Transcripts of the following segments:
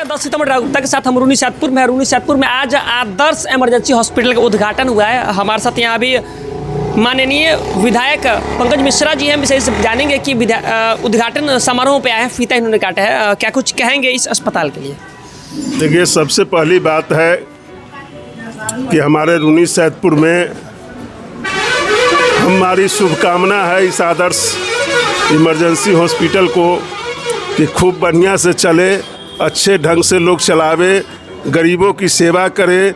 10 सितंबर राउता के साथ हम रूनीसैदपुर में रूनीसैदपुर में आज आदर्श इमरजेंसी हॉस्पिटल का उद्घाटन हुआ है। हमारे साथ यहाँ अभी माननीय विधायक पंकज मिश्रा जी हैं। विषय से जानेंगे कि उद्घाटन समारोह पे आए हैं, फीता इन्होंने काटा है, क्या कुछ कहेंगे इस अस्पताल के लिए? देखिए, सबसे पहली बात है कि हमारे रूनीसैदपुर में हमारी शुभकामना है इस आदर्श इमरजेंसी हॉस्पिटल को कि खूब बढ़िया से चले, अच्छे ढंग से लोग चलावे, गरीबों की सेवा करे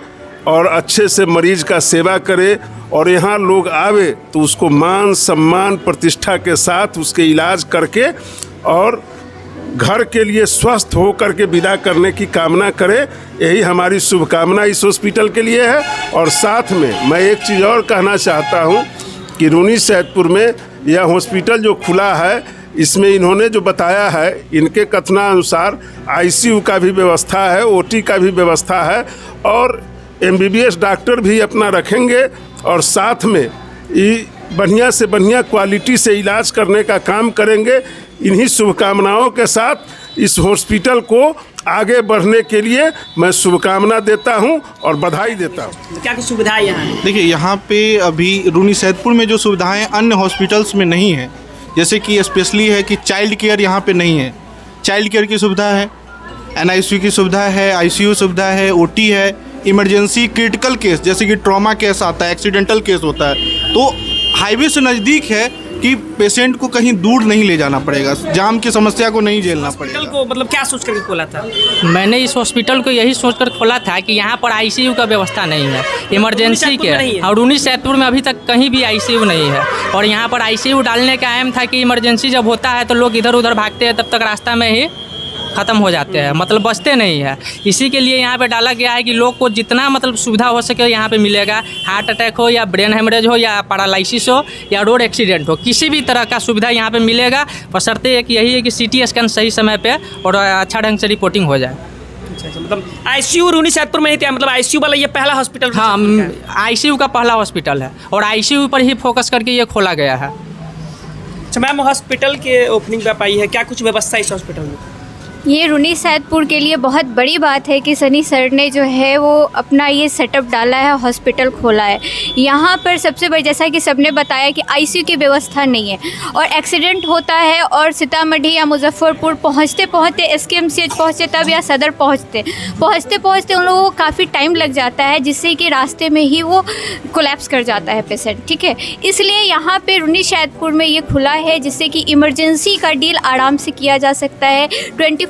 और अच्छे से मरीज का सेवा करे और यहाँ लोग आवे तो उसको मान सम्मान प्रतिष्ठा के साथ उसके इलाज करके और घर के लिए स्वस्थ हो करके विदा करने की कामना करे। यही हमारी शुभकामना इस हॉस्पिटल के लिए है। और साथ में मैं एक चीज़ और कहना चाहता हूँ कि रूनीसैदपुर में यह हॉस्पिटल जो खुला है, इसमें इन्होंने जो बताया है, इनके कथनानुसार आईसीयू का भी व्यवस्था है, ओटी का भी व्यवस्था है और एमबीबीएस डॉक्टर भी अपना रखेंगे और साथ में बढ़िया से बढ़िया क्वालिटी से इलाज करने का काम करेंगे। इन्हीं शुभकामनाओं के साथ इस हॉस्पिटल को आगे बढ़ने के लिए मैं शुभकामना देता हूं और बधाई देता हूं। क्या कुछ सुविधाएं यहाँ हैं? देखिए, यहाँ पे अभी रूनीसैदपुर में जो सुविधाएं अन्य हॉस्पिटल्स में नहीं है, जैसे कि स्पेशली है कि चाइल्ड केयर यहाँ पे नहीं है। चाइल्ड केयर की सुविधा है, एनआईसीयू की सुविधा है, आईसीयू सुविधा है, ओटी है, इमरजेंसी क्रिटिकल केस जैसे कि ट्रॉमा केस आता है, एक्सीडेंटल केस होता है, तो हाईवे से नज़दीक है कि पेशेंट को कहीं दूर नहीं ले जाना पड़ेगा, जाम की समस्या को नहीं झेलना पड़ेगा। हॉस्पिटल को मतलब क्या सोच करके खोला था? मैंने इस हॉस्पिटल को यही सोचकर खोला था कि यहाँ पर आईसीयू का व्यवस्था नहीं है, इमरजेंसी के, और रूनीसैदपुर में अभी तक कहीं भी आईसीयू नहीं है। और यहाँ पर आईसीयू डालने का एम था कि इमरजेंसी जब होता है तो लोग इधर उधर भागते हैं, तब तक रास्ता में ही ख़त्म हो जाते हैं, मतलब बचते नहीं है। इसी के लिए यहाँ पे डाला गया है कि लोग को जितना मतलब सुविधा हो सके यहाँ पे मिलेगा। हार्ट अटैक हो या ब्रेन हेमरेज हो या पैरालिसिस हो या रोड एक्सीडेंट हो, किसी भी तरह का सुविधा यहाँ पे मिलेगा, बशर्ते एक यही है कि सीटी स्कैन सही समय पे और अच्छा ढंग से रिपोर्टिंग हो जाए। अच्छा, मतलब आईसीयू रूनीसैदपुर में ही था, मतलब आईसीयू वाला ये पहला हॉस्पिटल? हाँ, आईसीयू का पहला हॉस्पिटल है और आईसीयू पर ही फोकस करके ये खोला गया है। अच्छा मैम, हॉस्पिटल के ओपनिंग पे पाई है, क्या कुछ व्यवस्था इस हॉस्पिटल में? ये रूनीसैदपुर के लिए बहुत बड़ी बात है कि सनी सर ने जो है वो अपना ये सेटअप डाला है, हॉस्पिटल खोला है। यहाँ पर सबसे बड़ी, जैसा कि सबने बताया कि आईसीयू की व्यवस्था नहीं है और एक्सीडेंट होता है और सीतामढ़ी या मुजफ्फरपुर पहुँचते पहुँचते एसकेएमसीएच पहुँचते तब या सदर पहुँचते उन लोगों को काफ़ी टाइम लग जाता है, जिससे कि रास्ते में ही वो कोलैप्स कर जाता है पेशेंट। ठीक है, इसलिए यहाँ पे रूनीसैदपुर में ये खुला है जिससे कि इमरजेंसी का डील आराम से किया जा सकता है।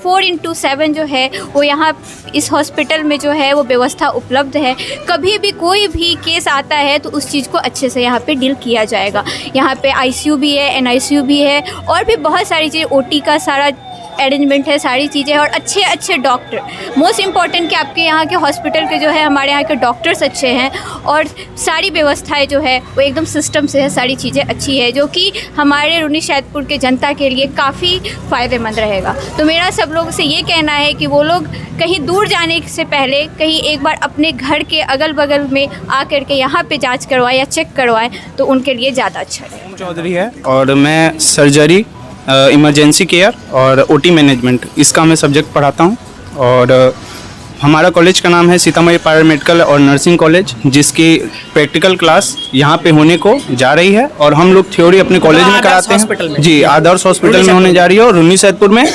24/7 जो है वो यहाँ इस हॉस्पिटल में जो है वो व्यवस्था उपलब्ध है। कभी भी कोई भी केस आता है तो उस चीज़ को अच्छे से यहाँ पे डील किया जाएगा। यहाँ पे आईसीयू भी है, एनआईसीयू भी है और भी बहुत सारी चीज़ें, ओटी का सारा अरेंजमेंट है, सारी चीज़ें और अच्छे डॉक्टर। मोस्ट इम्पॉर्टेंट कि आपके यहाँ के हॉस्पिटल के जो है हमारे यहाँ के डॉक्टर्स अच्छे हैं और सारी व्यवस्थाएं जो है वो एकदम सिस्टम से है, सारी चीज़ें अच्छी है, जो कि हमारे रूनीसैदपुर के जनता के लिए काफ़ी फ़ायदेमंद रहेगा। तो मेरा सब लोगों से ये कहना है कि वो लोग कहीं दूर जाने से पहले कहीं एक बार अपने घर के अगल बगल में आकर के यहाँ पर जाँच करवाएं या चेक करवाएँ तो उनके लिए ज़्यादा अच्छा है। चौधरी है और मैं सर्जरी, इमरजेंसी केयर और ओटी मैनेजमेंट, इसका मैं सब्जेक्ट पढ़ाता हूँ। और हमारा कॉलेज का नाम है सीतामढ़ी पैरामेडिकल और नर्सिंग कॉलेज, जिसकी प्रैक्टिकल क्लास यहाँ पे होने को जा रही है और हम लोग थ्योरी अपने कॉलेज में कराते हैं। जी, आदर्श हॉस्पिटल में होने जा रही है और रूनीसैदपुर में।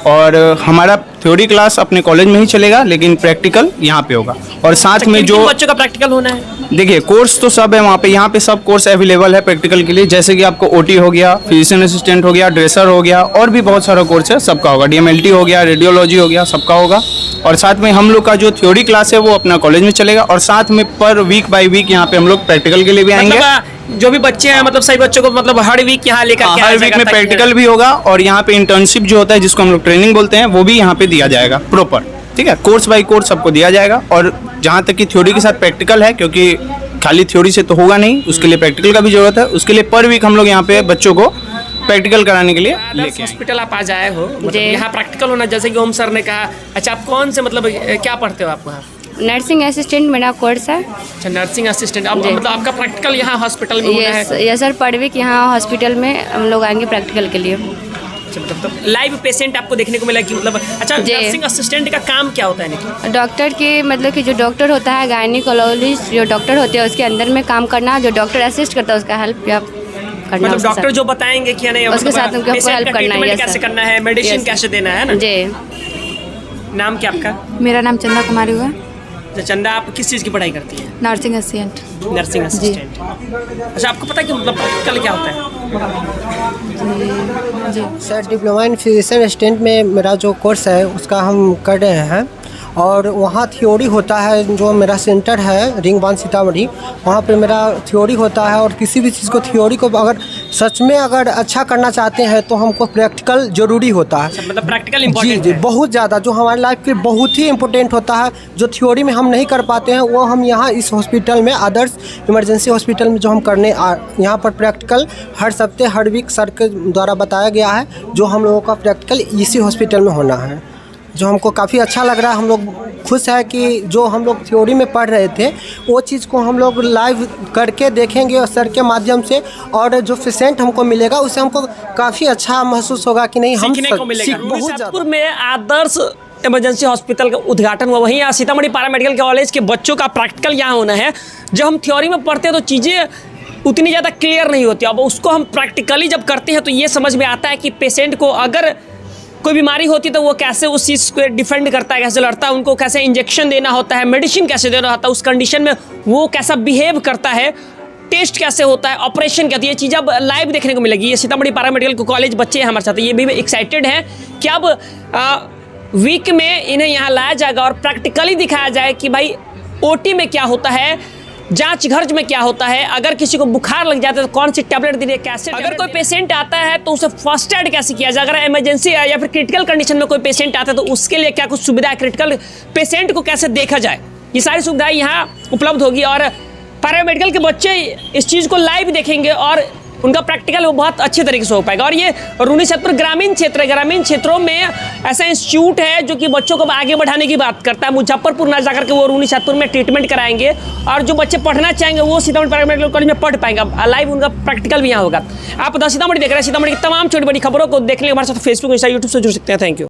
और हमारा थ्योरी क्लास अपने कॉलेज में ही चलेगा, लेकिन प्रैक्टिकल यहाँ पे होगा। और साथ में जो बच्चों का प्रैक्टिकल होना है, देखिए कोर्स तो सब है वहाँ पे, यहाँ पे सब कोर्स अवेलेबल है प्रैक्टिकल के लिए, जैसे कि आपको ओटी हो गया, फिजिशियन असिस्टेंट हो गया, ड्रेसर हो गया और भी बहुत सारा कोर्स है, सबका होगा। डीएमएलटी हो गया, रेडियोलॉजी हो गया, सबका होगा। और साथ में हम लोग का जो थ्योरी क्लास है वो अपना कॉलेज में चलेगा और साथ में पर वीक बाय वीक यहाँ पे हम लोग प्रैक्टिकल के लिए भी आएंगे। जो भी बच्चे हैं मतलब सही बच्चों को मतलब हर वीक यहाँ लेकर हर वीक में प्रैक्टिकल भी होगा और यहाँ पे इंटर्नशिप जो होता है जिसको हम लोग ट्रेनिंग बोलते हैं वो भी यहाँ पे दिया जाएगा प्रॉपर। ठीक है, कोर्स बाय कोर्स सबको दिया जाएगा। और जहाँ तक कि थ्योरी के साथ प्रैक्टिकल है, क्योंकि खाली थ्योरी से तो होगा नहीं, उसके लिए प्रैक्टिकल का भी जरूरत है। उसके लिए पर वीक हम लोग यहाँ पे बच्चों को प्रैक्टिकल कराने के लिए लेके हॉस्पिटल आप आज आए हो, मतलब यहाँ प्रैक्टिकल होना, जैसे कि ओम सर ने कहा। अच्छा, आप कौन से मतलब क्या पढ़ते हो आप वहाँ? नर्सिंग असिस्टेंट मेरा कोर्स है। अच्छा, नर्सिंग असिस्टेंट। अब मतलब आपका प्रैक्टिकल यहाँ हॉस्पिटल में होना है? यस सर, पर वीक यहाँ हॉस्पिटल में हम लोग आएंगे प्रैक्टिकल के लिए। अच्छा, मतलब लाइव पेशेंट आपको देखने को मिला कि मतलब अच्छा, जी। नर्सिंग असिस्टेंट का काम क्या होता है इनका? डॉक्टर के मतलब कि जो डॉक्टर होता है गायनिकोलॉजिस्ट जो डॉक्टर होते हैं उसके अंदर में काम करना, जो डॉक्टर असिस्ट करता है उसका हेल्प या करना, मतलब उसके डॉक्टर साथ। जो बताएंगे कि नहीं उसके साथ उनको patient help का करना है, treatment yes, कैसे sir. करना है, मेडिसिन Yes. कैसे देना है ना। जी। नाम क्या आपका? मेरा नाम चंदा कुमारी हुआ, अच्छा, चंदा, आप किस चीज़ की पढ़ाई करती हैं? Nursing assistant. Nursing assistant. अच्छा, आपको पता है कि मतलब प्रैक्टिकल क्या होता है? जी sir, diploma in physician assistant में मेरा जो कोर्स है उसका हम कर रहे हैं, और वहाँ थ्योरी होता है। जो मेरा सेंटर है रिंग 1 सीतामढ़ी, वहाँ पे मेरा थ्योरी होता है, और किसी भी चीज़ को थ्योरी को अगर सच में अगर अच्छा करना चाहते हैं तो हमको प्रैक्टिकल ज़रूरी होता है। मतलब प्रैक्टिकल जी इम्पोर्टेंट जी, है। बहुत ज़्यादा, जो हमारे लाइफ के लिए बहुत ही इम्पोर्टेंट होता है। जो थ्योरी में हम नहीं कर पाते हैं वो हम यहाँ इस हॉस्पिटल में, आदर्श इमरजेंसी हॉस्पिटल में जो हम करने यहाँ पर प्रैक्टिकल हर सप्ताह हर वीक सर के द्वारा बताया गया है, जो हम लोगों का प्रैक्टिकल इसी हॉस्पिटल में होना है, जो हमको काफ़ी अच्छा लग रहा है। हम लोग खुश है कि जो हम लोग थ्योरी में पढ़ रहे थे वो चीज़ को हम लोग लाइव करके देखेंगे और सर के माध्यम से, और जो पेशेंट हमको मिलेगा उससे हमको काफ़ी अच्छा महसूस होगा कि नहीं हम सीखने को मिलेगा। बहुत रूनीसैदपुर ज़्यादा। में आदर्श इमरजेंसी हॉस्पिटल का उद्घाटन हुआ, वहीं सीतामढ़ी पैरामेडिकल कॉलेज के बच्चों का प्रैक्टिकल यहाँ होना है। जब हम थ्योरी में पढ़ते हैं तो चीज़ें उतनी ज़्यादा क्लियर नहीं होती, अब उसको हम प्रैक्टिकली जब करते हैं तो ये समझ में आता है कि पेशेंट को अगर कोई बीमारी होती है तो वो कैसे उस चीज़ को डिफेंड करता है, कैसे लड़ता है, उनको कैसे इंजेक्शन देना होता है, मेडिसिन कैसे देना होता है, उस कंडीशन में वो कैसा बिहेव करता है, टेस्ट कैसे होता है, ऑपरेशन क्या होती है, ये चीज़ अब लाइव देखने को मिलेगी। ये सीतामढ़ी पैरामेडिकल कॉलेज बच्चे हैं हमारे साथ, ये भी एक्साइटेड हैं कि अब वीक में इन्हें यहाँ लाया जाएगा और प्रैक्टिकली दिखाया जाए कि भाई ओटी में क्या होता है, जांच घर में क्या होता है, अगर किसी को बुखार लग जाता है तो कौन सी टैबलेट दी है, कैसे, अगर कोई पेशेंट आता है तो उसे फर्स्ट एड कैसे किया जाए, अगर इमरजेंसी या फिर क्रिटिकल कंडीशन में कोई पेशेंट आता है तो उसके लिए क्या कुछ सुविधा है, क्रिटिकल पेशेंट को कैसे देखा जाए, ये सारी सुविधाएं यहाँ उपलब्ध होगी। और पैरामेडिकल के बच्चे इस चीज़ को लाइव देखेंगे और उनका प्रैक्टिकल वो बहुत अच्छे तरीके से हो पाएगा। और ये रूनीसैदपुर ग्रामीण क्षेत्र है, ग्रामीण क्षेत्रों में ऐसा इंस्टीट्यूट है जो कि बच्चों को आगे बढ़ाने की बात करता है। मुजफ्फरपुर ना जाकर के वो रूनीसैदपुर में ट्रीटमेंट कराएंगे, और जो बच्चे पढ़ना चाहेंगे वो सीतामढ़ी पैरामेडिकल कॉलेज में पढ़ पाएंगे, लाइव उनका प्रैक्टिकल भी यहाँ होगा। आप द सीतामढ़ी देख रहे हैं, सीतामढ़ी की तमाम छोटी बड़ी खबरों को देखने के हमारे साथ फेसबुक, इंस्टा, यूट्यूब से जुड़ सकते हैं। Thank you.